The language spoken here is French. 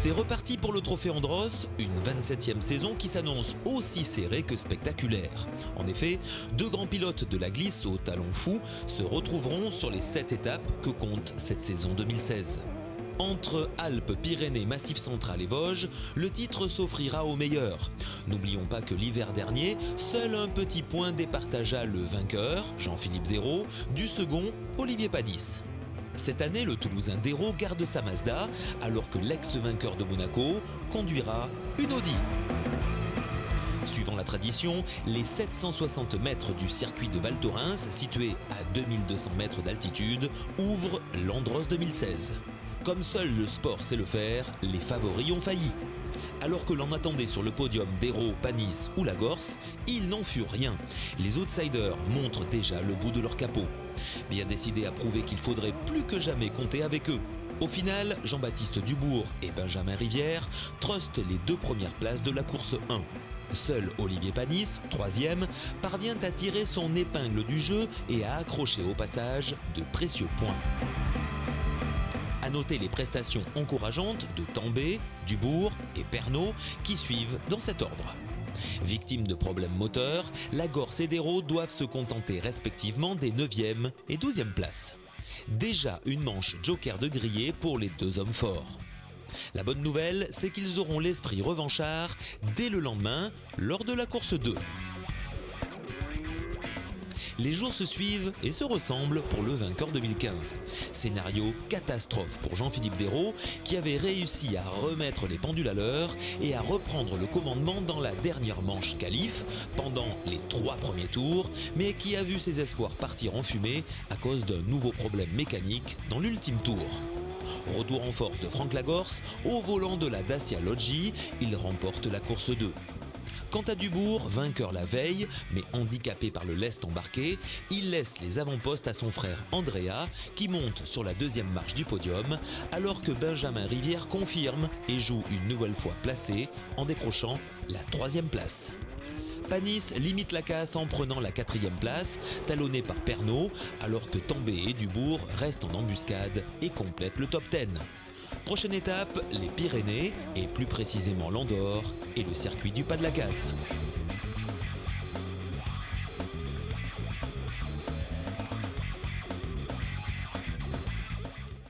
C'est reparti pour le Trophée Andros, une 27e saison qui s'annonce aussi serrée que spectaculaire. En effet, deux grands pilotes de la glisse au talon fou se retrouveront sur les 7 étapes que compte cette saison 2016. Entre Alpes, Pyrénées, Massif central et Vosges, le titre s'offrira aux meilleurs. N'oublions pas que l'hiver dernier, seul un petit point départagea le vainqueur, Jean-Philippe Dérault, du second, Olivier Panis. Cette année, le Toulousain Dérault garde sa Mazda, alors que l'ex-vainqueur de Monaco conduira une Audi. Suivant la tradition, les 760 mètres du circuit de Val Thorens, situé à 2200 mètres d'altitude, ouvrent l'Andros 2016. Comme seul le sport sait le faire, les favoris ont failli. Alors que l'on attendait sur le podium Dérault, Panis ou Lagorce, il n'en fut rien. Les outsiders montrent déjà le bout de leur capot. Bien décidés à prouver qu'il faudrait plus que jamais compter avec eux. Au final, Jean-Baptiste Dubourg et Benjamin Rivière trustent les 2 premières places de la course 1. Seul Olivier Panis, 3e, parvient à tirer son épingle du jeu et à accrocher au passage de précieux points. À noter les prestations encourageantes de Tambay, Dubourg et Pernot qui suivent dans cet ordre. Victimes de problèmes moteurs, Lagorce et Dérault doivent se contenter respectivement des 9e et 12e places. Déjà une manche joker de grillé pour les 2 hommes forts. La bonne nouvelle, c'est qu'ils auront l'esprit revanchard dès le lendemain, lors de la course 2. Les jours se suivent et se ressemblent pour le vainqueur 2015. Scénario catastrophe pour Jean-Philippe Dérault qui avait réussi à remettre les pendules à l'heure et à reprendre le commandement dans la dernière manche qualif pendant les 3 premiers tours, mais qui a vu ses espoirs partir en fumée à cause d'un nouveau problème mécanique dans l'ultime tour. Retour en force de Franck Lagorce, au volant de la Dacia Logi, il remporte la course 2. Quant à Dubourg, vainqueur la veille, mais handicapé par le lest embarqué, il laisse les avant-postes à son frère Andrea, qui monte sur la 2e marche du podium, alors que Benjamin Rivière confirme et joue une nouvelle fois placé en décrochant la 3e place. Panis limite la casse en prenant la 4e place, talonné par Pernot, alors que Tambay et Dubourg restent en embuscade et complètent le top 10. Prochaine étape, les Pyrénées, et plus précisément l'Andorre et le circuit du Pas de la Case.